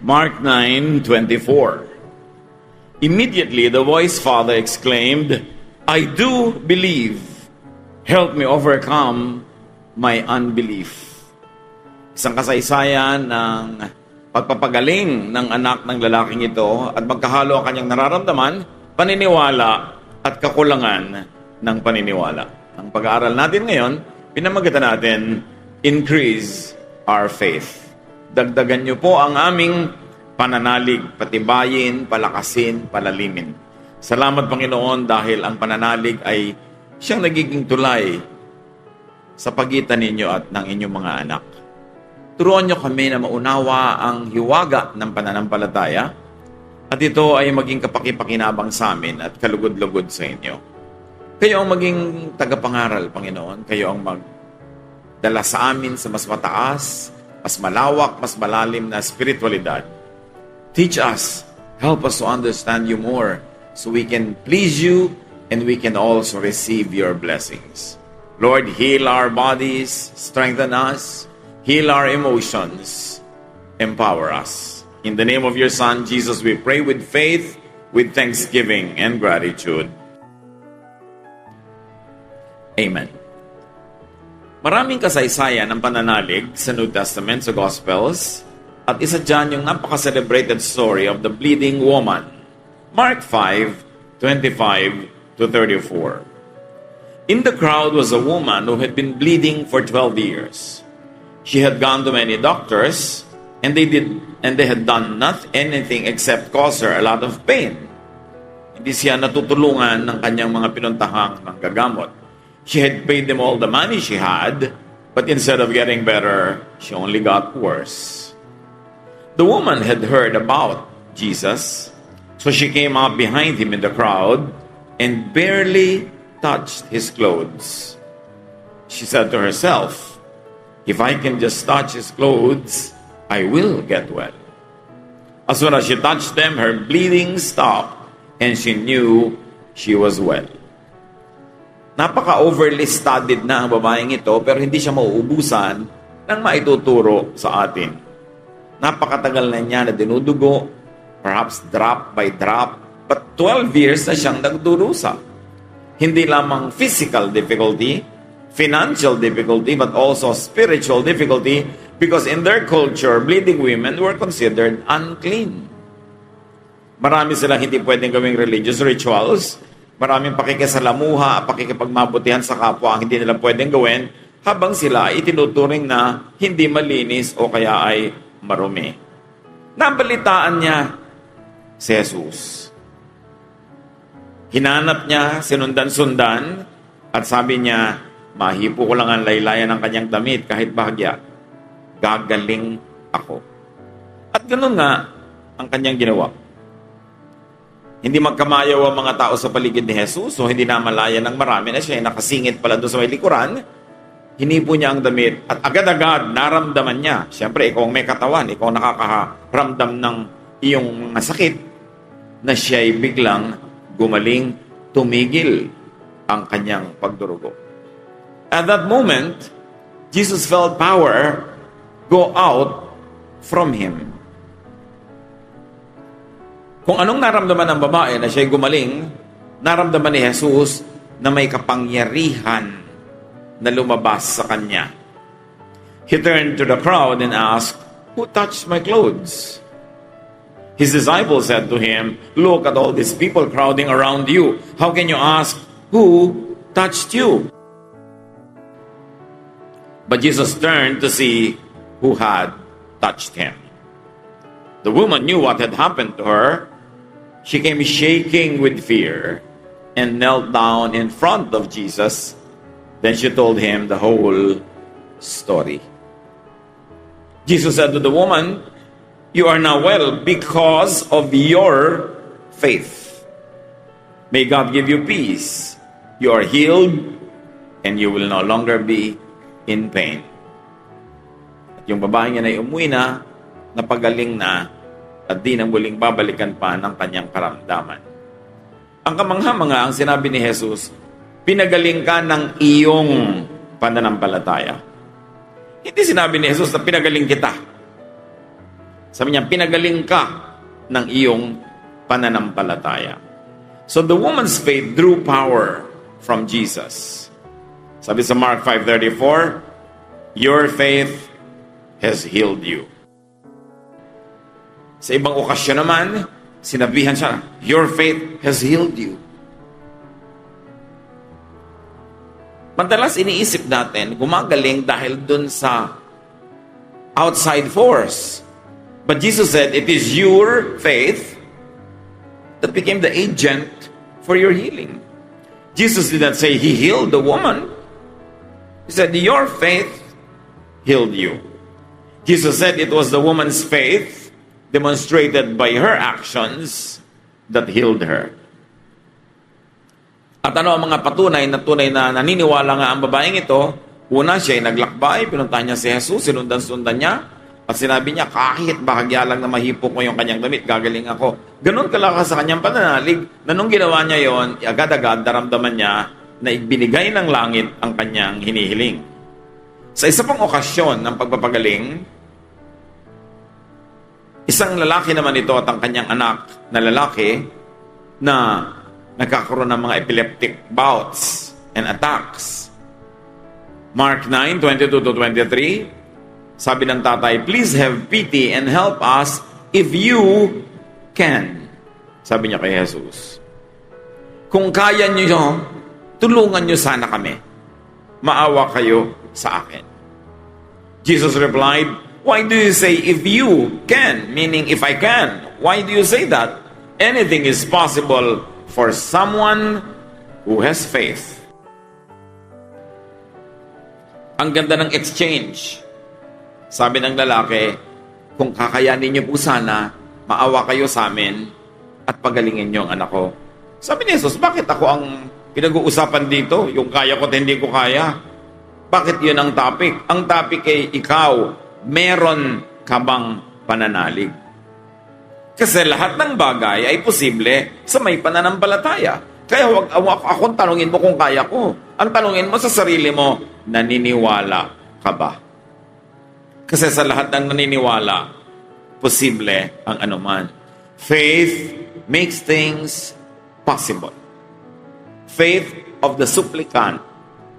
Mark 9:24. Immediately the boy's father exclaimed, "I do believe. Help me overcome my unbelief." Isang kasaysayan ng pagpapagaling ng anak ng lalaking ito at magkahalo ang kanyang nararamdaman, paniniwala at kakulangan ng paniniwala. Ang pag-aaral natin ngayon, pinamagatan natin, Increase Our Faith. Dagdagan niyo po ang aming pananalig, patibayin, palakasin, palalimin. Salamat Panginoon dahil ang pananalig ay siyang nagiging tulay sa pagitan ninyo at ng inyong mga anak. Turuan niyo kami na maunawa ang hiwaga ng pananampalataya at ito ay maging kapakipakinabang sa amin at kalugod-lugod sa inyo. Kayo ang maging tagapangaral, Panginoon. Kayo ang magdala sa amin sa mas mataas, mas malawak, mas malalim na spiritualidad. Teach us, help us to understand you more so we can please you and we can also receive your blessings. Lord, heal our bodies, strengthen us, heal our emotions, empower us. In the name of your Son, Jesus, we pray with faith, with thanksgiving and gratitude. Amen. Maraming kasaysayan ng pananalig sa New Testament, sa Gospels, at isa dyan yung napaka-celebrated story of the bleeding woman. Mark 5:25-34. In the crowd was a woman who had been bleeding for 12 years. She had gone to many doctors, and they had done not anything except cause her a lot of pain. Hindi siya natutulungan ng kanyang mga pinuntahang manggagamot. She had paid them all the money she had, but instead of getting better, she only got worse. The woman had heard about Jesus, so she came up behind him in the crowd and barely touched his clothes. She said to herself, "If I can just touch his clothes, I will get well." As soon as she touched them, her bleeding stopped, and she knew she was well. Napaka-overly studied na ang babaeng ito, pero hindi siya mauubusan ng maituturo sa atin. Napakatagal na niya na dinudugo, perhaps drop by drop, but 12 years na siyang nagdurusa. Hindi lamang physical difficulty, financial difficulty, but also spiritual difficulty, because in their culture, bleeding women were considered unclean. Marami silang hindi pwedeng gawing religious rituals, maraming pakikisalamuha, pakikipagmabutihan sa kapwa ang hindi nila pwedeng gawin, habang sila itinuturing na hindi malinis o kaya ay marumi. Nabalitaan niya si Jesus. Hinanap niya, sinundan-sundan, at sabi niya, "Mahipo ko lang ang laylayan ng kanyang damit kahit bahagya. Gagaling ako." At ganoon nga ang kanyang ginawa. Hindi magkamayaw ang mga tao sa paligid ni Jesus, so hindi namalayan ng marami na siya ay nakasingit pala doon sa may likuran. Hinipo niya ang damit at agad-agad naramdaman niya. Siyempre, ikaw ang may katawan, ikaw ang nakakaramdam ng iyong mga sakit, na siya ay biglang gumaling, tumigil ang kanyang pagdurugo. At that moment, Jesus felt power go out from him. Kung anong naramdaman ng babae na siya'y gumaling, naramdaman ni Jesus na may kapangyarihan na lumabas sa kanya. He turned to the crowd and asked, "Who touched my clothes?" His disciples said to him, "Look at all these people crowding around you. How can you ask, 'Who touched you?'" But Jesus turned to see who had touched him. The woman knew what had happened to her. She came shaking with fear and knelt down in front of Jesus. Then she told him the whole story. Jesus said to the woman, "You are now well because of your faith. May God give you peace. You are healed and you will no longer be in pain." At yung babae niya ay umuwi na, napagaling na, at di nang muling babalikan pa ng kanyang karamdaman. Ang kamangha-mangha ang sinabi ni Jesus, pinagaling ka ng iyong pananampalataya. Hindi sinabi ni Jesus na pinagaling kita. Sabi niya, pinagaling ka ng iyong pananampalataya. So the woman's faith drew power from Jesus. Sabi sa Mark 5:34, your faith has healed you. Sa ibang okasyon naman, sinabihan siya, your faith has healed you. Madalas iniisip natin, gumagaling dahil dun sa outside force. But Jesus said, it is your faith that became the agent for your healing. Jesus did not say he healed the woman. He said, your faith healed you. Jesus said it was the woman's faith demonstrated by her actions that healed her. At ano ang mga patunay na naniniwala nga ang babaeng ito? Una, siya ay naglakbay, pinuntahan niya si Jesus, sinundan-sundan niya, at sinabi niya, kahit bahagya lang na mahipok mo yung kanyang damit, gagaling ako. Ganon kalakas sa kanyang pananalig, na nung ginawa niya yon, agad-agad naramdaman niya na ibinigay ng langit ang kanyang hinihiling. Sa isa pang okasyon ng pagpapagaling, isang lalaki naman ito at ang kanyang anak na lalaki na nagkakaroon ng mga epileptic bouts and attacks. Mark 9:22-23, sabi ng tatay, please have pity and help us if you can. Sabi niya kay Jesus, kung kaya niyo, tulungan niyo sana kami. Maawa kayo sa akin. Jesus replied, why do you say if you can? Meaning if I can. Why do you say that? Anything is possible for someone who has faith. Ang ganda ng exchange. Sabi ng lalaki, kung kakayanin niyo po sana, maawa kayo sa amin at pagalingin niyo ang anak ko. Sabi ni Jesus, bakit ako ang pinag-uusapan dito? Yung kaya ko at hindi ko kaya. Bakit yun ang topic? Ang topic ay ikaw, meron ka bang pananalig? Kasi lahat ng bagay ay posible sa may pananampalataya. Kaya huwag akong tanungin mo kung kaya ko. Ang tanungin mo sa sarili mo, naniniwala ka ba? Kasi sa lahat ng naniniwala, posible ang anuman. Faith makes things possible. Faith of the supplicant.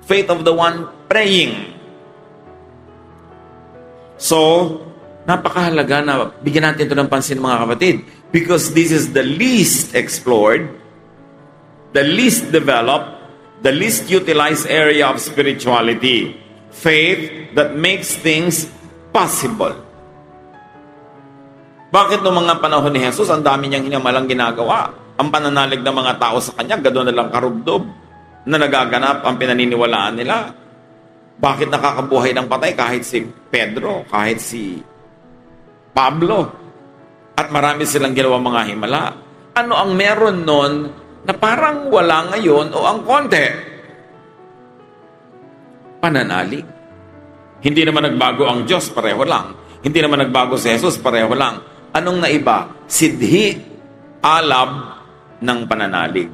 Faith of the one praying. So, napakahalaga na bigyan natin ito ng pansin mga kapatid. Because this is the least explored, the least developed, the least utilized area of spirituality. Faith that makes things possible. Bakit noong mga panahon ni Jesus, ang dami niyang hinamalang ginagawa? Ang pananalig ng mga tao sa kanya, gano'n na lang karubdob na nagaganap ang pinaniniwalaan nila. Bakit nakakabuhay ng patay kahit si Pedro, kahit si Pablo, at marami silang ginawa mga himala? Ano ang meron nun na parang wala ngayon o ang konti? Pananalig. Hindi naman nagbago ang Diyos, pareho lang. Hindi naman nagbago si Jesus, pareho lang. Anong naiba? Sidhi, alab ng pananalig.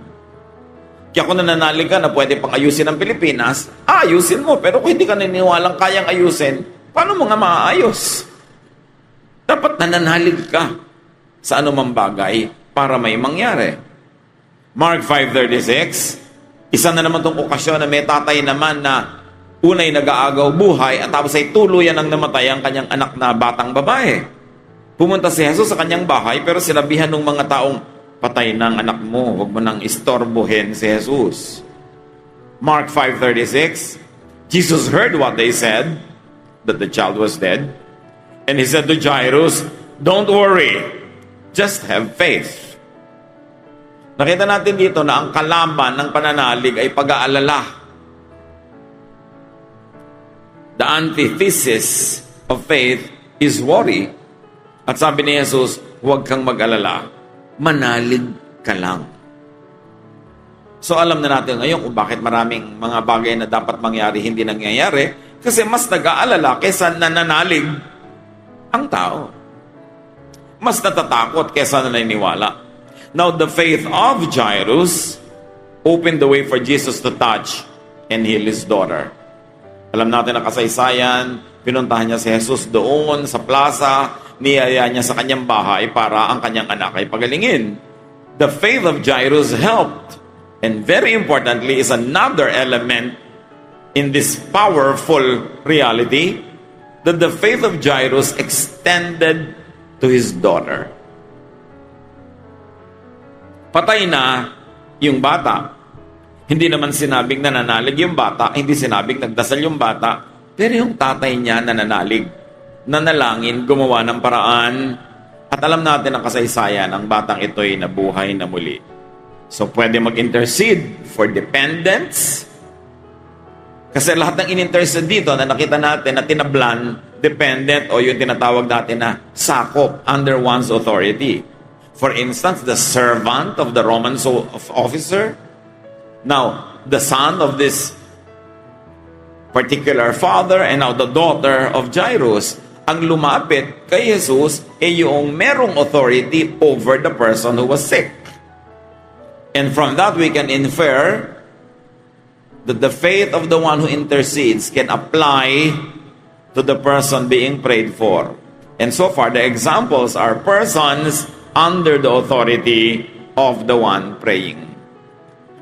Kaya kung nananalig ka na pwede pang ayusin ang Pilipinas, ayusin mo. Pero kung hindi ka naniniwalang kayang ayusin, paano mo nga maaayos? Dapat nananalig ka sa anumang bagay para may mangyari. Mark 5:36, isa na naman itong okasyon na may tatay naman na unay nag-aagaw buhay at tapos ay tuluyan ang namatay ang kanyang anak na batang babae. Pumunta si Jesus sa kanyang bahay pero sinabihan ng mga taong, patay ng anak mo, huwag mo nang istorbohin si Jesus. Mark 5:36, Jesus heard what they said, that the child was dead, and he said to Jairus, don't worry, just have faith. Nakita natin dito na ang kalaban ng pananalig ay pag-aalala. The antithesis of faith is worry. At sabi ni Jesus, huwag kang mag-alala. Manalig ka lang. So alam na natin ngayon kung bakit maraming mga bagay na dapat mangyari hindi nangyayari kasi mas nag-aalala kaysa nananalig ang tao. Mas natatakot kaysa naniniwala. Now the faith of Jairus opened the way for Jesus to touch and heal his daughter. Alam natin ang kasaysayan, pinuntahan niya si Jesus doon sa plaza niyaya niya sa kanyang bahay para ang kanyang anak ay pagalingin. The faith of Jairus helped. And very importantly is another element in this powerful reality, that the faith of Jairus extended to his daughter. Patay na yung bata. Hindi naman sinabing nananalig yung bata, hindi sinabing nagdasal yung bata, pero yung tatay niya nananalig, nanalangin, gumawa ng paraan, at alam natin ang kasaysayan, ang batang ito'y nabuhay na muli. So, pwede mag-intercede for dependents. Kasi lahat ng in-intercede dito na nakita natin na tinablan, dependent o yung tinatawag natin na sakop under one's authority. For instance, the servant of the Roman officer. Now, the son of this particular father and now the daughter of Jairus, ang lumapit kay Jesus ay yung merong authority over the person who was sick. And from that, we can infer that the faith of the one who intercedes can apply to the person being prayed for. And so far, the examples are persons under the authority of the one praying.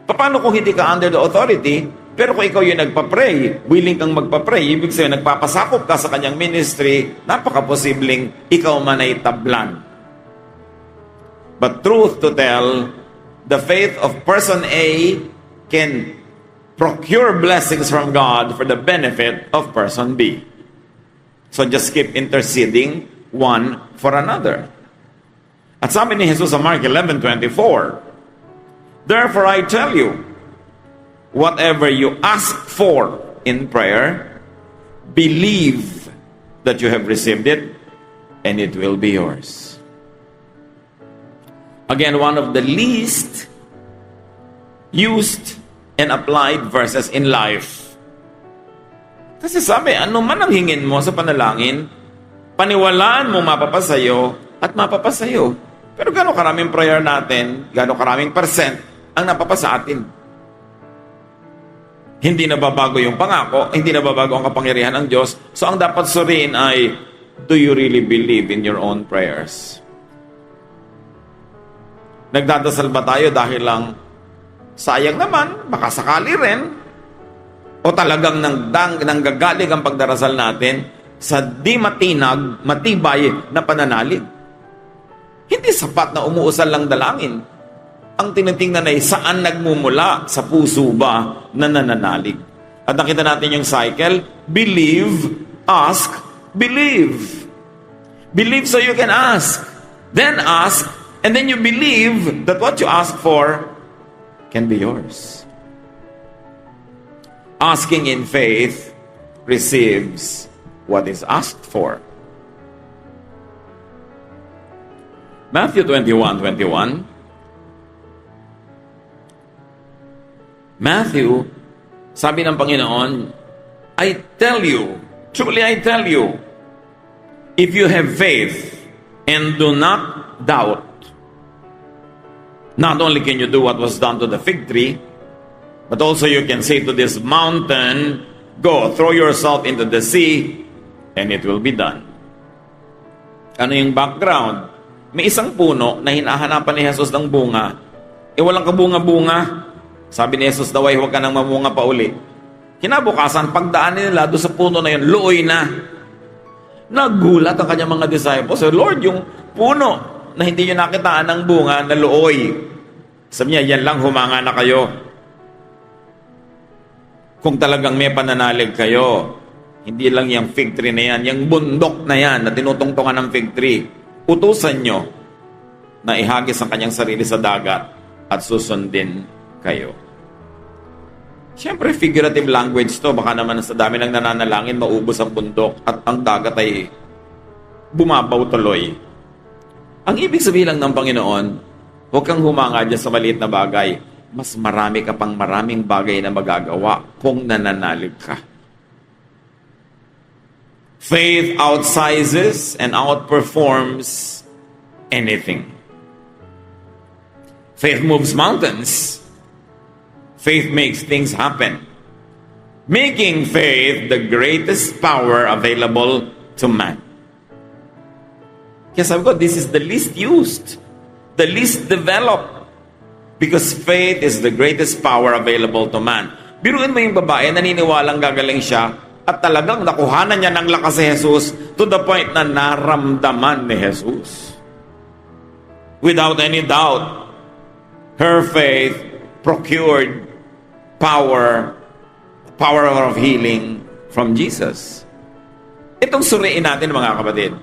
Paano kung hindi ka under the authority, pero kung ikaw yung nagpa-pray, willing kang magpa-pray, ibig sabihin, nagpapasakop ka sa kanyang ministry, napaka-posibleng ikaw man ay tablan. But truth to tell, the faith of person A can procure blessings from God for the benefit of person B. So just keep interceding one for another. At sabi ni Jesus sa Mark 11:24, therefore I tell you, whatever you ask for in prayer, believe that you have received it, and it will be yours. Again, one of the least used and applied verses in life. Kasi sabi, ano man ang hingin mo sa panalangin, paniwalaan mo mapapasayo at mapapasayo. Pero gano'ng karaming prayer natin, gano'ng karaming percent ang napapasa atin? Hindi nababago yung pangako, hindi nababago ang kapangyarihan ng Diyos. So ang dapat suriin ay, do you really believe in your own prayers? Nagdadasal ba tayo dahil lang sayang naman, baka sakali rin, o talagang nanggagaling ang pagdarasal natin sa di matinag, matibay na pananalig? Hindi sapat na umuusal lang dalangin. Ang tinitingnan ay saan nagmumula, sa puso ba na nananalig. At nakita natin yung cycle, believe, ask, believe. Believe so you can ask. Then ask, and then you believe that what you ask for can be yours. Asking in faith receives what is asked for. Matthew 21:21. Matthew, sabi ng Panginoon, I tell you, truly I tell you, if you have faith and do not doubt, not only can you do what was done to the fig tree, but also you can say to this mountain, go, throw yourself into the sea, and it will be done. Ano yung background? May isang puno na hinahanapan ni Jesus ng bunga. Walang kabunga-bunga. Sabi ni Jesus daw ay huwag ka nang mamunga pa uli. Kinabukasan, pagdaan nila doon sa puno na yun, luoy na. Nagulat ang kanyang mga disciples. Lord, yung puno na hindi nyo nakitaan ng bunga na luoy. Sabi niya, yan lang, humanga na kayo. Kung talagang may pananalig kayo, hindi lang yung fig tree na yan, yung bundok na yan na tinutungtungan ng fig tree, utusan nyo na ihagis ang kanyang sarili sa dagat at susundin kayo. Siyempre, figurative language to. Baka naman sa dami ng nananalangin, maubos ang bundok at ang dagat ay bumabaw tuloy. Ang ibig sabihin lang ng Panginoon, huwag kang humanga dyan sa maliit na bagay. Mas marami ka pang maraming bagay na magagawa kung nananalig ka. Faith outsizes and outperforms anything. Faith moves mountains. Faith makes things happen. Making faith the greatest power available to man. Kaya sabi ko, this is the least used, the least developed. Because faith is the greatest power available to man. Biruin mo yung babae, naniniwalang gagaling siya, at talagang nakuhanan niya ng lakas si Jesus to the point na naramdaman ni Jesus. Without any doubt, her faith procured power of healing from Jesus. Itong suriin natin, mga kapatid.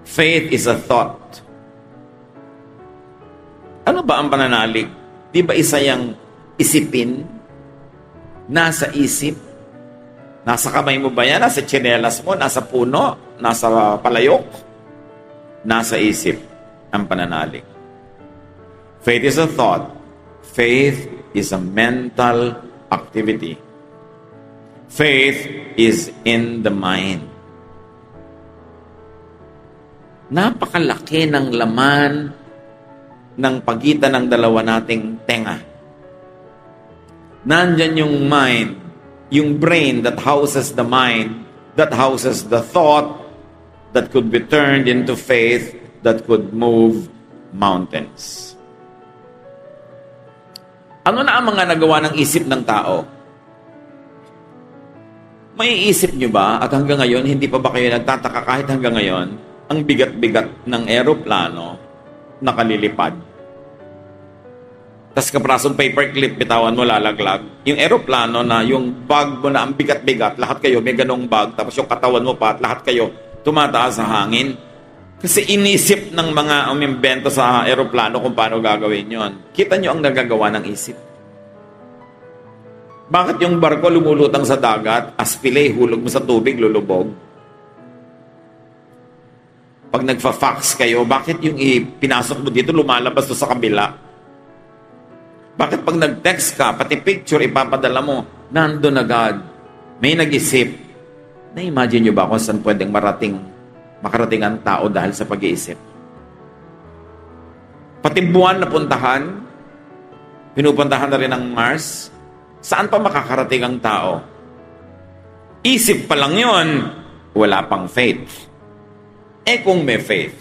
Faith is a thought. Ano ba ang pananalig? Di ba isa yung isipin? Nasa isip? Nasa kamay mo ba yan? Nasa tsinelas mo? Nasa puno? Nasa palayok? Nasa isip ang pananalig. Faith is a thought. Faith is a mental activity. Faith is in the mind. Napakalaki ng laman ng pagitan ng dalawa nating tenga. Nandyan yung mind, yung brain that houses the mind, that houses the thought that could be turned into faith that could move mountains. Ano na ang mga nagawa ng isip ng tao? May isip nyo ba at hanggang ngayon, hindi pa ba kayo nagtataka kahit hanggang ngayon, ang bigat-bigat ng eroplano nakalilipad? Tapos kaprasong paperclip, bitawan mo, lalaglag. Yung eroplano na yung bag mo na ang bigat-bigat, lahat kayo may ganong bag, tapos yung katawan mo pa at lahat kayo tumataas sa hangin. Kasi inisip ng mga umimbento sa eroplano kung paano gagawin yon. Kita nyo ang nagagawa ng isip. Bakit yung barko lumulutang sa dagat, aspile, hulog mo sa tubig, lulubog? Pag nagfa-fax kayo, bakit yung pinasok mo dito, lumalabas to sa kabila? Bakit pag nag-text ka, pati picture ipapadala mo, nandun agad. May nag-isip. Na-imagine nyo ba kung saan pwedeng makarating ang tao dahil sa pag-iisip? Pati buwan na puntahan, pinupuntahan na rin ang Mars, saan pa makakarating ang tao? Isip pa lang yun, wala pang faith. Eh kung may faith,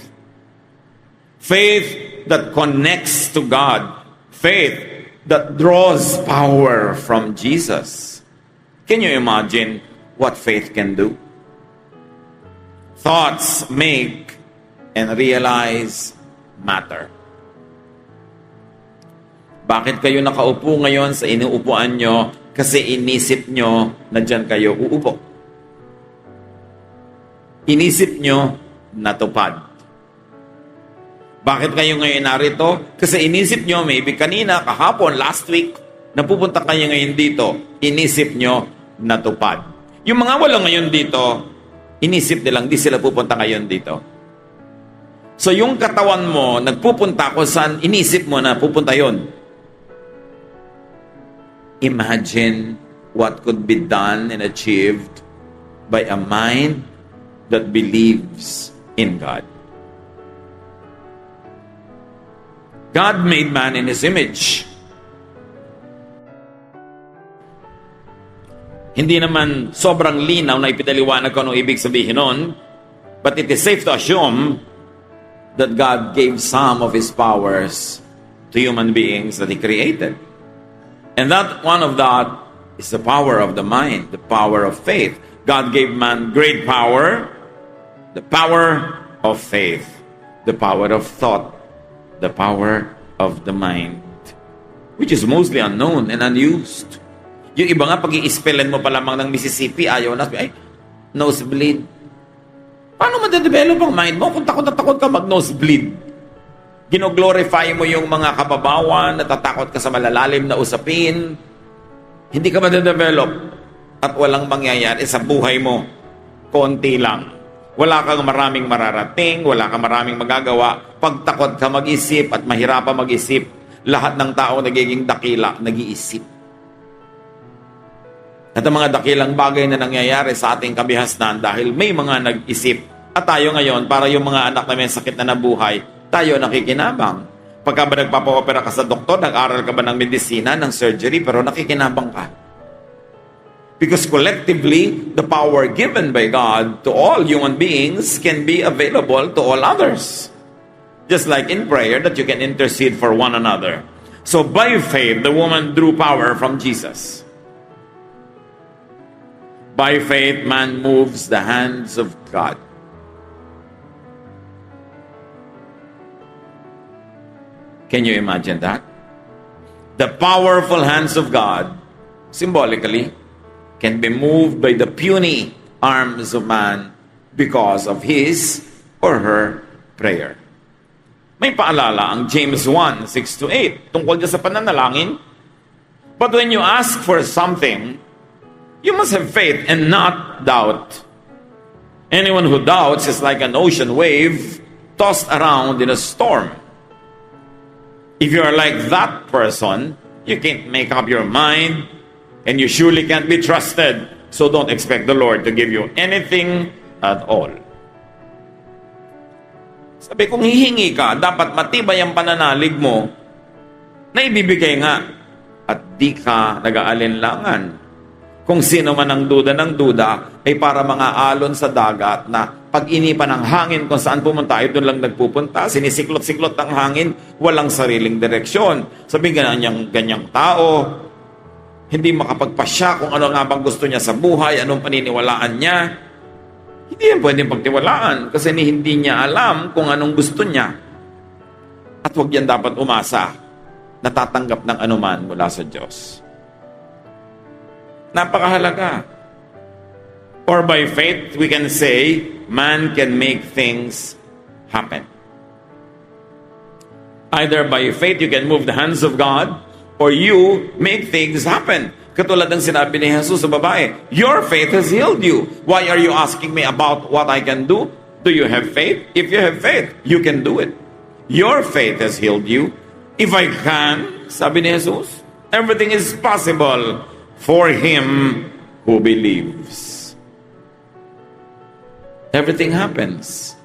faith that connects to God, faith that draws power from Jesus. Can you imagine what faith can do? Thoughts make and realize matter. Bakit kayo nakaupo ngayon sa inuupuan nyo? Kasi inisip nyo na dyan kayo uupo. Inisip nyo natupad. Bakit kayo ngayon narito? Kasi inisip nyo, maybe kanina, kahapon, last week, napupunta kayo ngayon dito, inisip nyo, natupad. Yung mga walang ngayon dito, inisip nilang, di sila pupunta ngayon dito. So yung katawan mo, nagpupunta kung saan inisip mo na pupunta yon. Imagine what could be done and achieved by a mind that believes in God. God made man in His image. Hindi naman sobrang linaw na ipinaliwanag ko anong ibig sabihin nun, but it is safe to assume that God gave some of His powers to human beings that He created. And that one of that is the power of the mind, the power of faith. God gave man great power, the power of faith, the power of thought, the power of the mind, which is mostly unknown and unused. Yung iba nga, pag i-spellan mo pa lamang ng Mississippi, ayaw na, ay, nosebleed. Paano ma-develop ang mind mo kung takot na takot ka mag-nosebleed? Gino-glorify mo yung mga kababawan, natatakot ka sa malalalim na usapin, hindi ka ma-develop at walang mangyayari sa buhay mo. Konti lang. Wala kang maraming mararating, wala kang maraming magagawa. Pag takot ka mag-isip at mahirapan mag-isip, lahat ng tao nagiging dakila, nag-iisip. At ang mga dakilang bagay na nangyayari sa ating kabihasnan dahil may mga nag-isip. At tayo ngayon, para yung mga anak na may sakit na nabuhay, tayo nakikinabang. Pagka ba nagpapa-opera ka sa doktor, nag-aral ka ba ng medisina, ng surgery, pero nakikinabang ka. Because collectively, the power given by God to all human beings can be available to all others. Just like in prayer, that you can intercede for one another. So by faith, the woman drew power from Jesus. By faith, man moves the hands of God. Can you imagine that? The powerful hands of God, symbolically, can be moved by the puny arms of man because of his or her prayer. May paalala ang James 1, 6-8 tungkol dyan sa pananalangin. But when you ask for something, you must have faith and not doubt. Anyone who doubts is like an ocean wave tossed around in a storm. If you are like that person, you can't make up your mind and you surely can't be trusted. So don't expect the Lord to give you anything at all. Sabi, kung hihingi ka, dapat matibay ang pananalig mo na ibibigay nga at di ka nag-aalinlangan. Kung sino man ang duda ng duda ay para mga alon sa dagat na pag inipan ng hangin kung saan pumunta ay doon lang nagpupunta. Sinisiklot-siklot ang hangin, walang sariling direksyon. Sabi ganyang tao, hindi makapagpasya kung ano nga bang gusto niya sa buhay, anong paniniwalaan niya. Hindi yan pwedeng pagtiwalaan kasi hindi niya alam kung anong gusto niya. At huwag yan dapat umasa na tatanggap ng anuman mula sa Diyos. Napakahalaga. Or by faith, we can say, man can make things happen. Either by faith, you can move the hands of God, or you make things happen. Katulad ng sinabi ni Jesus sa babae, your faith has healed you. Why are you asking me about what I can do? Do you have faith? If you have faith, you can do it. Your faith has healed you. If I can, sabi ni Jesus, everything is possible for him who believes. Everything happens.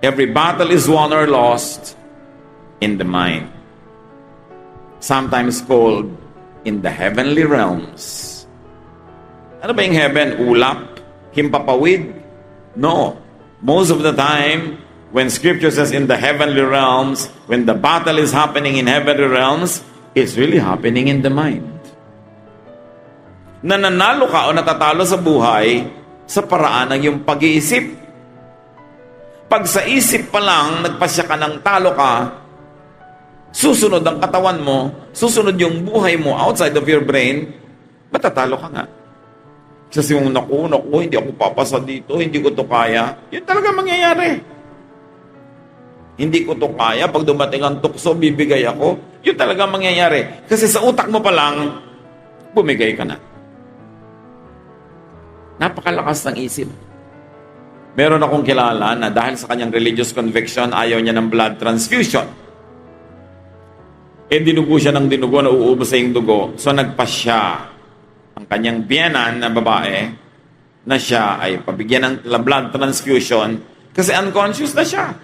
Every battle is won or lost in the mind. Sometimes called in the heavenly realms. Ano ba yung heaven? Ulap? Himpapawid? No. Most of the time, when Scripture says in the heavenly realms, when the battle is happening in heavenly realms, it's really happening in the mind. Nananalo ka o natatalo sa buhay sa paraan ng iyong pag-iisip. Pag sa isip pa lang, nagpasya ka ng talo ka, susunod ang katawan mo, susunod yung buhay mo outside of your brain, matatalo ka nga. Kasi yung naku, hindi ako papasa dito, hindi ko to kaya, yun talaga mangyayari. Hindi ko to kaya, pag dumating ang tukso, bibigay ako, yun talaga mangyayari. Kasi sa utak mo pa lang, bumigay ka na. Napakalakas ng isip. Meron akong kilala na dahil sa kanyang religious conviction, ayaw niya ng blood transfusion. Dinugo siya ng dinugo, nauubos sa yung dugo. So nagpasya ang kanyang biyenan na babae na siya ay pabigyan ng blood transfusion kasi unconscious na siya.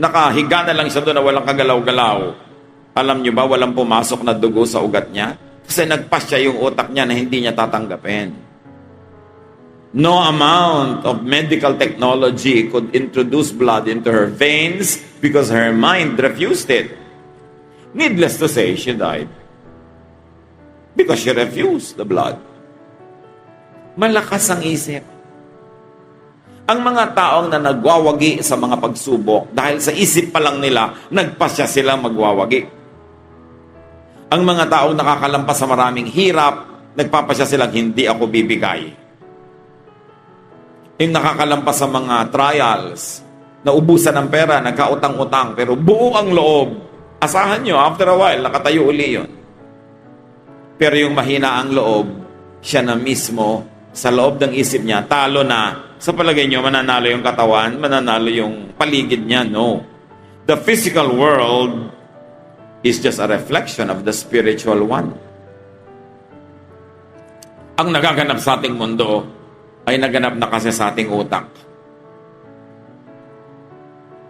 Nakahiga na lang siya doon na walang kagalaw-galaw. Alam niyo ba, walang pumasok na dugo sa ugat niya? Kasi nagpasya yung utak niya na hindi niya tatanggapin. No amount of medical technology could introduce blood into her veins because her mind refused it. Needless to say, she died because she refused the blood. Malakas ang isip. Ang mga taong na nagwawagi sa mga pagsubok, dahil sa isip pa lang nila, nagpasya sila magwawagi. Ang mga taong nakakalampas sa maraming hirap, nagpapasya silang hindi ako bibigay. Yung nakakalampas sa mga trials, naubusan ng pera, nagkautang-utang, pero buo ang loob. Asahan nyo, after a while, nakatayo uli yun. Pero yung mahina ang loob, siya na mismo, sa loob ng isip niya, talo na. Sa palagay nyo, mananalo yung katawan, mananalo yung paligid niya. No. The physical world is just a reflection of the spiritual one. Ang nagaganap sa ating mundo, ay naganap na kasi sa ating utak.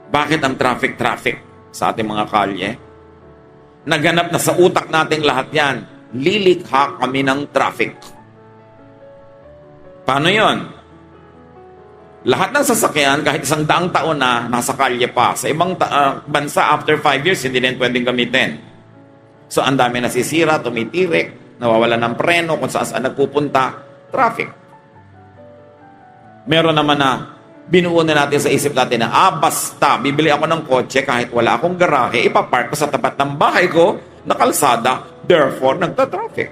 Bakit ang traffic sa ating mga kalye? Naganap na sa utak nating lahat yan. Lilikha kami ng traffic. Paano yon? Lahat ng sasakyan, kahit 100 taon na, nasa kalye pa. Sa ibang bansa, after 5 years, hindi din pwedeng gamitin. So, ang dami nasisira, tumitirik, nawawala ng preno, kung saan nagpupunta, traffic. Meron naman na binuo na natin sa isip natin na, basta, bibili ako ng kotse kahit wala akong garahe, ipapark ko sa tapat ng bahay ko na kalsada, therefore, nagta-traffic.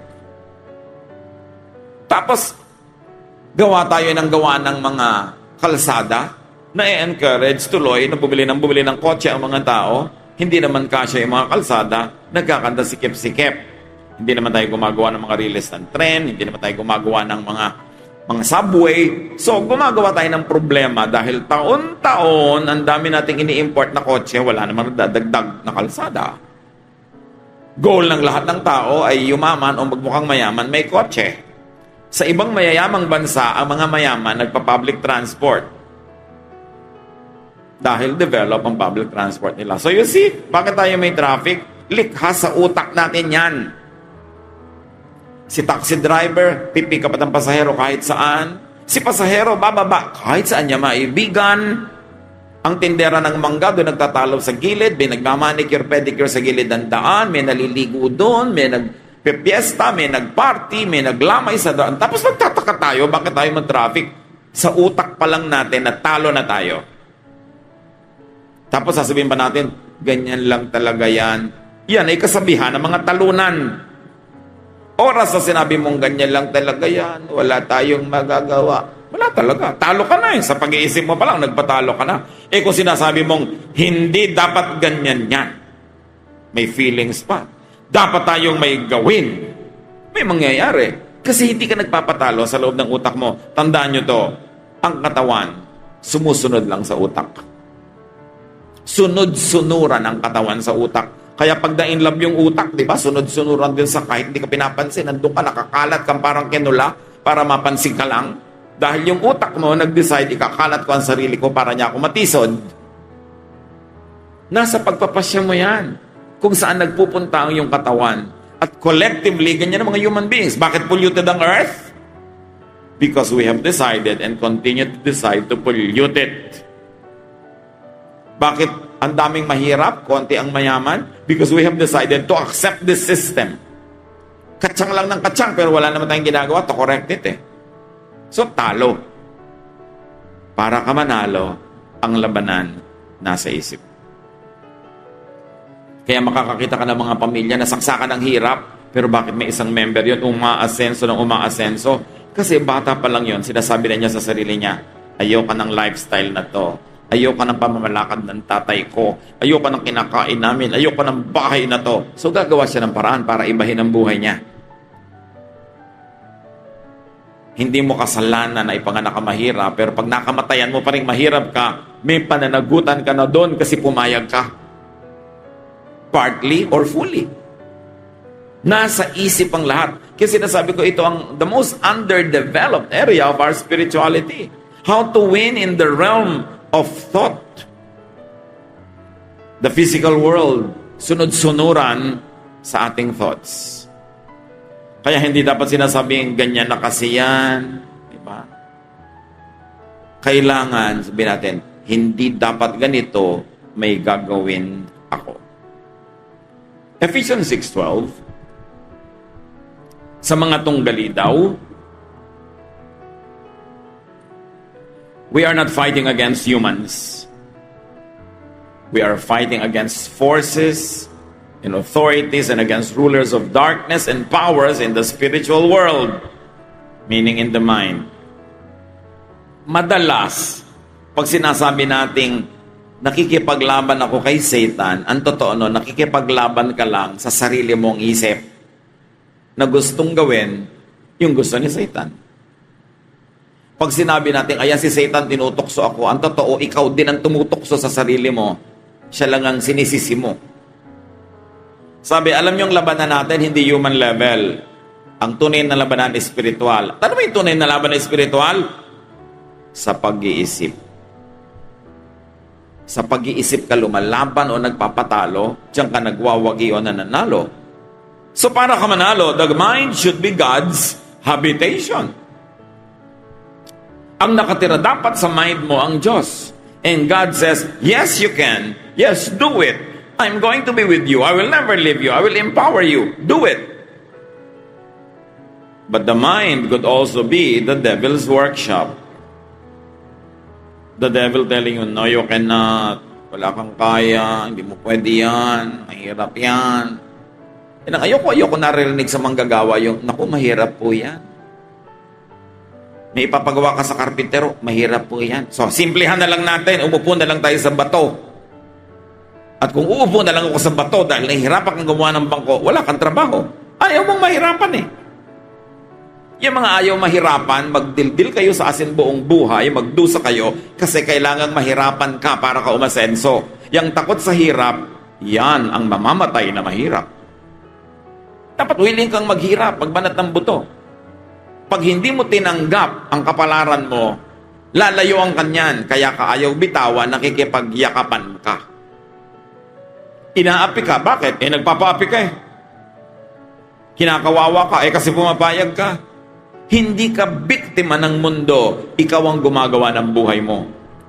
Tapos, gawa tayo ng gawa ng mga kalsada na i-encourage tuloy na bumili ng kotse ang mga tao, hindi naman kasya yung mga kalsada, nagkakanda sikip-sikip. Hindi naman tayo gumagawa ng mga relays ng tren, hindi naman tayo gumagawa ng mga subway. So, gumagawa tayo ng problema dahil taon-taon, ang dami nating ini-import na kotse, wala namang dadagdag na kalsada. Goal ng lahat ng tao ay yumaman o magmukhang mayaman, may kotse. Sa ibang mayayamang bansa, ang mga mayaman nagpa-public transport. Dahil develop ang public transport nila. So you see, bakit tayo may traffic? Likha sa utak natin yan. Si taxi driver, pipick up ang pasahero kahit saan. Si pasahero, bababa kahit saan niya maibigan. Ang tindera ng mangga doon nagtatalo sa gilid, may nagmamanicure, pedicure sa gilid ng daan, may naliligo doon, may nagpipiesta, may nagparty, may naglamay sa daan. Tapos magtataka tayo, bakit tayo mag-traffic? Sa utak pa lang natin, natalo na tayo. Tapos sasabihin pa natin, ganyan lang talaga yan. Yan ay kasabihan ng mga talunan. Oras na sinabi mong ganyan lang talaga yan, wala tayong magagawa. Wala talaga. Talo ka na eh. Sa pag-iisip mo pa lang, nagpatalo ka na. Kung sinasabi mong, hindi dapat ganyan yan. May feelings pa. Dapat tayong may gawin. May mangyayari. Kasi hindi ka nagpapatalo sa loob ng utak mo. Tandaan nyo to, ang katawan, sumusunod lang sa utak. Sunod-sunuran ang katawan sa utak. Kaya pag na-in love yung utak, di ba? Sunod-sunuran din sa kahit hindi ka pinapansin. Nandun ka, nakakalat kang parang kinula para mapansin ka lang. Dahil yung utak mo, nag-decide, ikakalat ko ang sarili ko para niya ako matisod. Nasa pagpapasya mo yan. Kung saan nagpupunta ang iyong katawan. At collectively, ganyan ang mga human beings. Bakit polluted ang earth? Because we have decided and continue to decide to pollute it. Bakit ang daming mahirap, konti ang mayaman? Because we have decided to accept this system. Katsang lang ng katsang, pero wala naman tayong ginagawa to correct it eh. So, talo. Para ka manalo, ang labanan nasa isip. Kaya makakakita ka ng mga pamilya na saksakan ng hirap, pero bakit may isang member yun umaasenso ng umaasenso? Kasi bata pa lang yun, sinasabi na niya sa sarili niya, ayaw ka ng lifestyle na to. Ayoko ng pamamalakad ng tatay ko. Ayoko ng kinakain namin. Ayoko ng bahay na to. So gagawa siya ng paraan para ibahin ang buhay niya. Hindi mo kasalanan na ipanganak ka mahirap, pero pag nakamatayan mo pa rin mahirap ka, may pananagutan ka na doon kasi pumayag ka. Partly or fully. Nasa isip ang lahat. Kasi sinasabi ko ito ang the most underdeveloped area of our spirituality. How to win in the realm of thought. The physical world, sunod-sunuran sa ating thoughts. Kaya hindi dapat sinasabing ganyan na kasi yan. Diba? Kailangan, sabihin natin, hindi dapat ganito, may gagawin ako. Ephesians 6:12, sa mga tunggali daw, we are not fighting against humans. We are fighting against forces and authorities and against rulers of darkness and powers in the spiritual world, meaning in the mind. Madalas, pag sinasabi nating nakikipaglaban ako kay Satan, ang totoo no, nakikipaglaban ka lang sa sarili mong isip na gustong gawin yung gusto ni Satan. Pag sinabi natin, ayan si Satan, tinutokso ako, ang totoo, ikaw din ang tumutokso sa sarili mo. Siya lang ang sinisisi mo. Sabi, alam niyo ang labanan natin, hindi human level. Ang tunay na labanan is spiritual. Ano ba yung tunay na labanan is spiritual? Sa pag-iisip. Sa pag-iisip ka lumalaban o nagpapatalo, diyan ka nagwawagi o nananalo. So para ka manalo, the mind should be God's habitation. Ang nakatira dapat sa mind mo ang Diyos. And God says, yes, you can. Yes, do it. I'm going to be with you. I will never leave you. I will empower you. Do it. But the mind could also be the devil's workshop. The devil telling you, no, you cannot. Wala kang kaya. Hindi mo pwede yan. Mahirap yan. Ayoko naririnig sa manggagawa yung, naku, mahirap po yan. May ipapagawa ka sa karpintero, mahirap po yan. So, simplihan na lang natin. Umupo na lang tayo sa bato. At kung uupo na lang ako sa bato dahil nahihirapan kang gumawa ng bangko, wala kang trabaho. Ayaw mong mahirapan eh. Yung mga ayaw mahirapan, magdildil kayo sa asin buong buhay, magdusa kayo, kasi kailangang mahirapan ka para ka umasenso. Yang takot sa hirap, yan ang mamamatay na mahirap. Dapat willing kang maghirap, magbanat ng buto. Pag hindi mo tinanggap ang kapalaran mo, lalayo ang kanyan, kaya ka ayaw bitawan, nakikipagyakapan ka. Inaapi ka, bakit? Nagpapaapi ka eh. Kinakawawa ka, kasi pumapayag ka. Hindi ka biktima ng mundo, ikaw ang gumagawa ng buhay mo.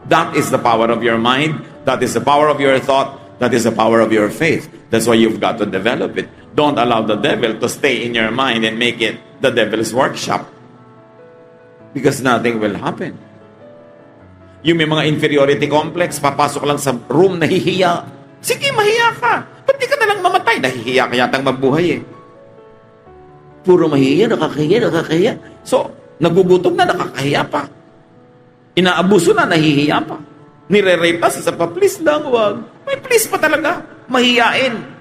That is the power of your mind, that is the power of your thought, that is the power of your faith. That's why you've got to develop it. Don't allow the devil to stay in your mind and make it the devil's workshop. Because nothing will happen. Yung may mga inferiority complex, papasok lang sa room, nahihiya. Sige, mahiya ka. Ba't di ka nalang mamatay? Nahihiya ka yatang mabuhay eh. Puro mahihiya, nakakahiya. So, nagugutom na, nakakahiya pa. Inaabuso na, nahihiya pa. Nire-rape pa, sa pa, please lang, wag. May please pa talaga. Mahiyain.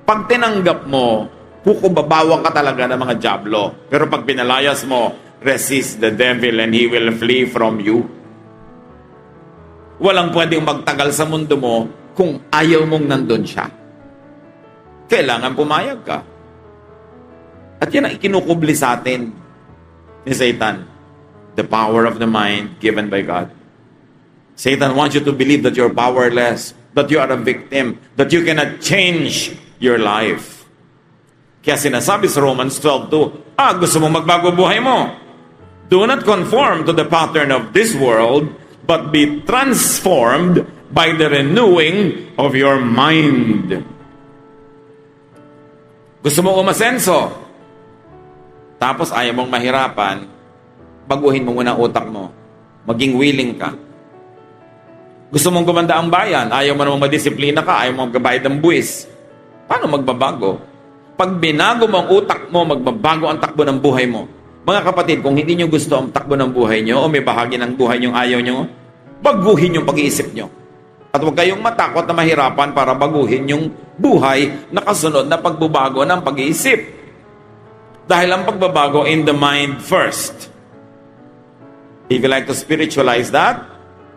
Pag tinanggap mo, kukubabawan ka talaga ng mga diablo. Pero pag pinalayas mo, resist the devil and he will flee from you. Walang pwedeng magtagal sa mundo mo kung ayaw mong nandun siya. Kailangan pumayag ka. At yan ang ikinukubli sa atin ni Satan. The power of the mind given by God. Satan wants you to believe that you're powerless, that you are a victim, that you cannot change your life. Kaya sinasabi sa Romans 12:2, gusto mong magbago buhay mo? Do not conform to the pattern of this world, but be transformed by the renewing of your mind. Gusto mo umasenso? Tapos ayaw mong mahirapan, baguhin mo muna ang utak mo. Maging willing ka. Gusto mong gumanda ang bayan, ayaw mo namang madisiplina ka, ayaw mong magbabayad ng buwis. Paano magbabago? Pag binago mo ang utak mo, magbabago ang takbo ng buhay mo. Mga kapatid, kung hindi nyo gusto ang takbo ng buhay nyo, o may bahagi ng buhay nyo ayaw nyo, baguhin yung pag-iisip nyo. At huwag kayong matakot na mahirapan para baguhin yung buhay na kasunod na pagbabago ng pag-iisip. Dahil ang pagbabago in the mind first. If you like to spiritualize that,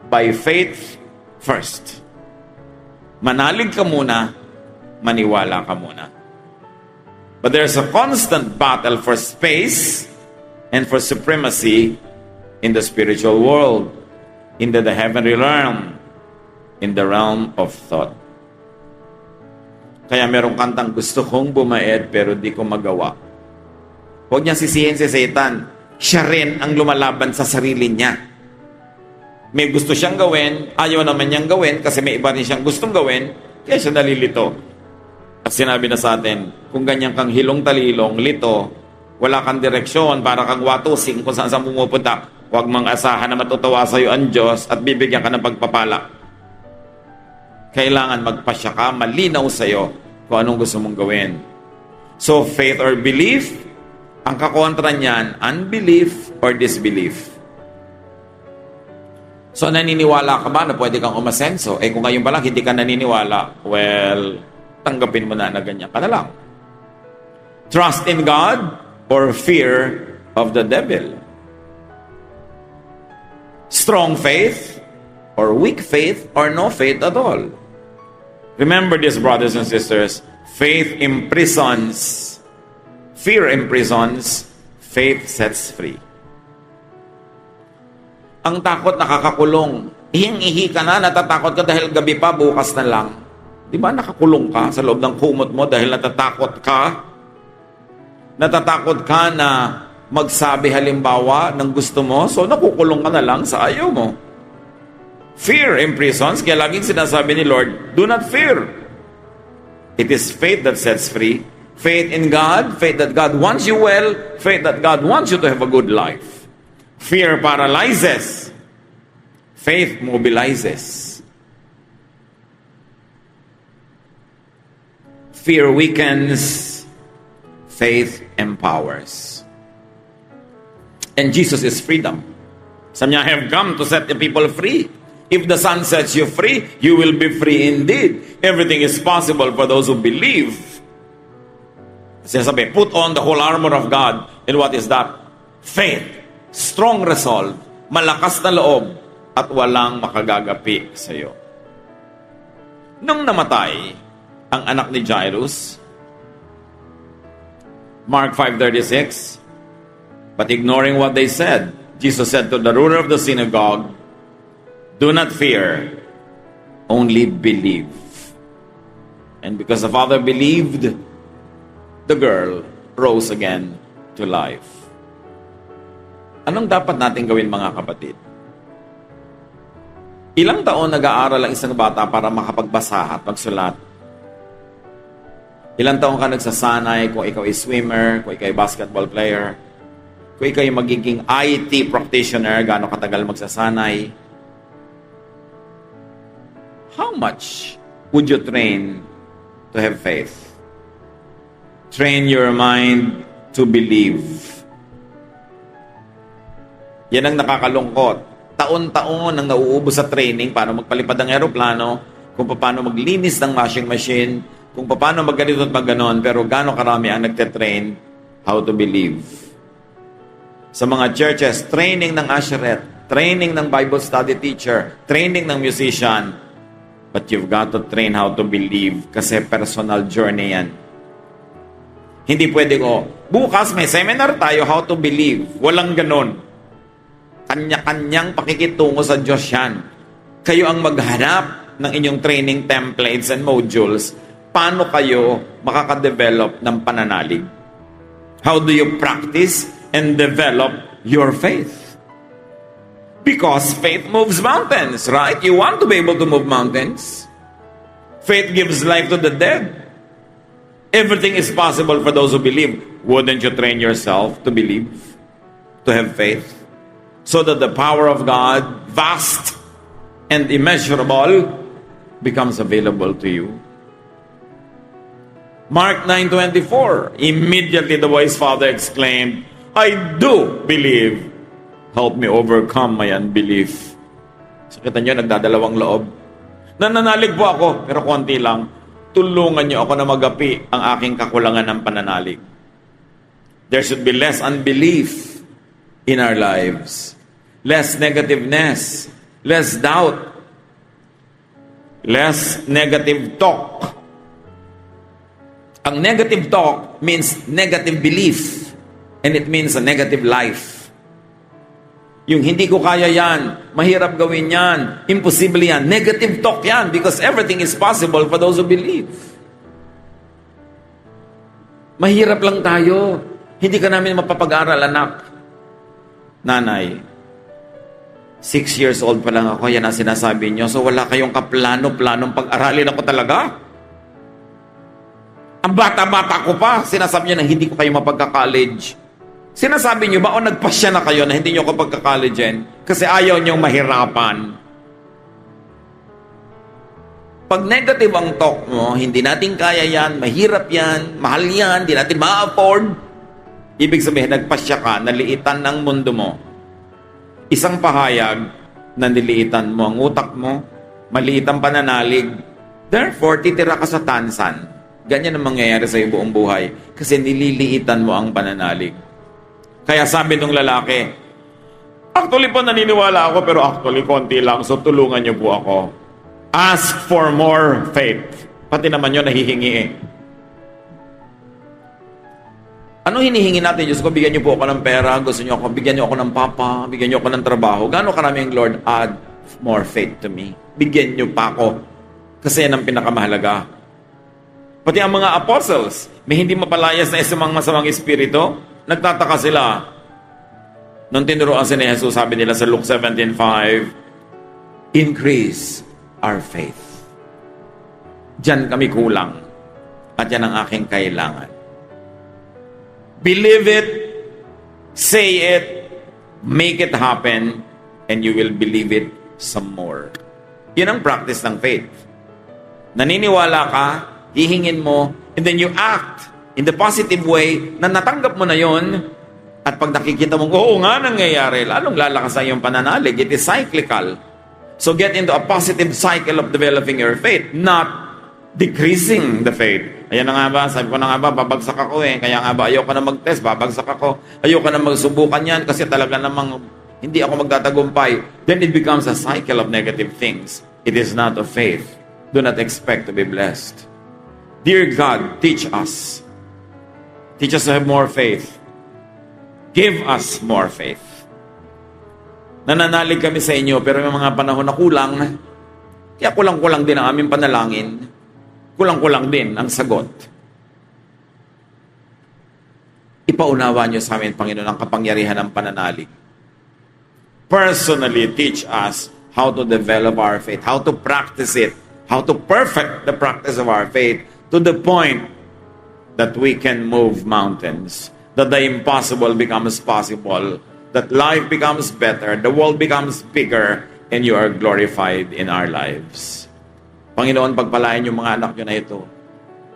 by faith first. Manalig ka muna, maniwala ka muna. But there's a constant battle for space and for supremacy in the spiritual world, in the heavenly realm, in the realm of thought. Kaya merong kantang, gusto kong bumaed pero di ko magawa. Huwag niyang sisihin si Satan. Siya rin ang lumalaban sa sarili niya. May gusto siyang gawin, ayaw naman niyang gawin kasi may iba rin siyang gustong gawin, kaya siya nalilito. At sinabi na sa atin, kung ganyan kang hilong-talilong, lito, wala kang direksyon, para kang watusing kung saan pumupunta, huwag mang asahan na matutuwa sa iyo ang Diyos at bibigyan ka ng pagpapala. Kailangan magpasya ka, malinaw sa iyo kung anong gusto mong gawin. So, faith or belief, ang kakontra niyan, unbelief or disbelief. So, naniniwala ka ba na pwede kang umasenso? Kung ngayon pa lang hindi ka naniniwala, well, tanggapin mo na ganyan ka na lang. Trust in God or fear of the devil? Strong faith or weak faith or no faith at all? Remember this, brothers and sisters, faith imprisons. Fear imprisons, faith sets free. Ang takot nakakakulong. Ihing-ihi ka na, natatakot ka dahil gabi pa, bukas na lang. Di ba nakakulong ka sa loob ng kumot mo dahil natatakot ka? Natatakot ka na magsabi halimbawa ng gusto mo, so nakukulong ka na lang sa ayaw mo. Fear imprisons, kaya laging sinasabi ni Lord, do not fear. It is faith that sets free. Faith in God, faith that God wants you well, faith that God wants you to have a good life. Fear paralyzes. Faith mobilizes. Fear weakens. Faith empowers. And Jesus is freedom. Sabi niya, I have come to set the people free. If the Son sets you free, you will be free indeed. Everything is possible for those who believe. Sinasabi, put on the whole armor of God. And what is that? Faith, strong resolve, malakas na loob, at walang makagagapi sa iyo. Nung namatay ang anak ni Jairus, Mark 5:36, but ignoring what they said, Jesus said to the ruler of the synagogue, do not fear, only believe. And because the father believed, the girl rose again to life. Anong dapat natin gawin, mga kapatid? Ilang taon nag-aaral ang isang bata para makapagbasa at magsulat? Ilang taon ka nagsasanay kung ikaw ay swimmer, kung ikaw ay basketball player, kung ikaw ay magiging IT practitioner, gaano katagal magsasanay? How much would you train to have faith? Train your mind to believe. Yan ang nakakalungkot. Taon-taon ang nauubos sa training, paano magpalipad ng aeroplano, kung paano maglinis ng washing machine, kung paano magganito at magganon, pero gaano karami ang nagte-train how to believe. Sa mga churches, training ng usherette, training ng Bible study teacher, training ng musician, but you've got to train how to believe kasi personal journey yan. Hindi pwede bukas may seminar tayo how to believe. Walang ganon. Kanya-kanyang pakikitungo sa Diyos yan. Kayo ang maghanap ng inyong training templates and modules. Paano kayo makakadevelop ng pananalig? How do you practice and develop your faith? Because faith moves mountains, right? You want to be able to move mountains. Faith gives life to the dead. Everything is possible for those who believe. Wouldn't you train yourself to believe? To have faith? So that the power of God, vast and immeasurable, becomes available to you. Mark 9:24, immediately the boy's father exclaimed, I do believe. Help me overcome my unbelief. So kita nyo, nagdadalawang loob. Nananalig po ako, pero konti lang. Tulungan nyo ako na magapi ang aking kakulangan ng pananalig. There should be less unbelief in our lives. Less negativeness. Less doubt. Less negative talk. Ang negative talk means negative belief. And it means a negative life. Yung hindi ko kaya yan, mahirap gawin yan, imposible yan, negative talk yan because everything is possible for those who believe. Mahirap lang tayo. Hindi ka namin mapapag-aral, anak. Nanay, 6 years old pa lang ako, yan ang sinasabi nyo. So wala kayong kaplano-planong pag-aralin ako talaga? Ang bata-bata ko pa, sinasabi nyo na hindi ko kayo mapagka-college. Sinasabi nyo ba o nagpasya na kayo na hindi nyo ko pagka-collegein kasi ayaw nyong mahirapan? Pag negative ang talk mo, hindi natin kaya yan, mahirap yan, mahal yan, hindi natin ma-afford. Ibig sabihin, nagpasya ka, naliitan ng mundo mo. Isang pahayag na niliitan mo ang utak mo, maliit ang pananalig, therefore, titira ka sa tansan. Ganyan ang mangyayari sa iyo buong buhay kasi nililiitan mo ang pananalig. Kaya sabi nung lalaki, actually po naniniwala ako pero actually konti lang, so tulungan niyo po ako. Ask for more faith. Pati naman yun nahihingi eh. Ano hinihingi natin? Diyos ko, bigyan niyo po ako ng pera, gusto niyo ako, bigyan niyo ako ng papa, bigyan niyo ako ng trabaho. Gaano karami ang Lord, add more faith to me. Bigyan niyo pa ako. Kasi yan ang pinakamahalaga. Pati ang mga apostles, may hindi mapalayas na isang masamang espiritu, nagtataka sila, Nung tinuruan si ni Jesus, sabi nila sa Luke 17:5, increase our faith. Diyan kami kulang. At yan ang aking kailangan. Believe it, say it, make it happen, and you will believe it some more. Yun ang practice ng faith. Naniniwala ka, hihingin mo, and then you act in the positive way na natanggap mo na yon. At pag nakikita mo, oo nga nangyayari, lalong lalakas ang iyong pananalig. It is cyclical. So get into a positive cycle of developing your faith, not decreasing the faith. Ayan na nga ba, sabi ko na nga ba, babagsak ako eh. Kaya nga ba, ayoko na mag-test, babagsak ako. Ayoko na magsubukan yan kasi talaga namang hindi ako magtatagumpay. Then it becomes a cycle of negative things. It is not of faith. Do not expect to be blessed. Dear God, teach us. Teach us to have more faith. Give us more faith. Nananalig kami sa inyo, pero may mga panahon na kulang. Kaya kulang-kulang din ang aming panalangin. Kulang-kulang din ang sagot. Ipaunawa niyo sa amin, Panginoon, ang kapangyarihan ng pananalig. Personally, teach us how to develop our faith, how to practice it, how to perfect the practice of our faith to the point that we can move mountains, that the impossible becomes possible, that life becomes better, the world becomes bigger, and you are glorified in our lives. Panginoon, pagpalain yung mga anak nyo na ito.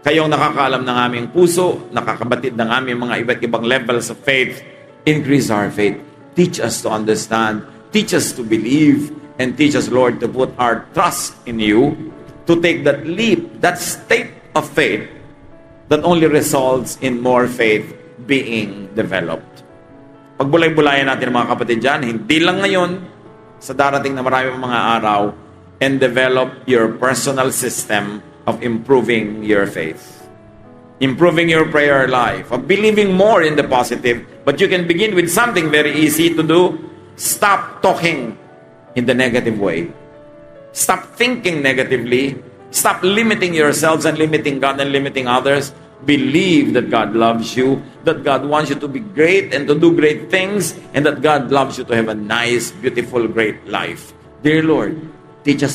Kayong nakakaalam ng aming puso, nakakabatid ng aming mga iba't ibang levels of faith. Increase our faith. Teach us to understand. Teach us to believe. And teach us, Lord, to put our trust in you, to take that leap, that step of faith that only results in more faith being developed. Pagbulay-bulayan natin mga kapatid dyan, hindi lang ngayon, sa darating na maraming mga araw, and develop your personal system of improving your faith. Improving your prayer life, of believing more in the positive. But you can begin with something very easy to do. Stop talking in the negative way. Stop thinking negatively. Stop limiting yourselves and limiting God and limiting others. Believe that God loves you, that God wants you to be great and to do great things, and that God loves you to have a nice, beautiful, great life. Dear Lord, teach us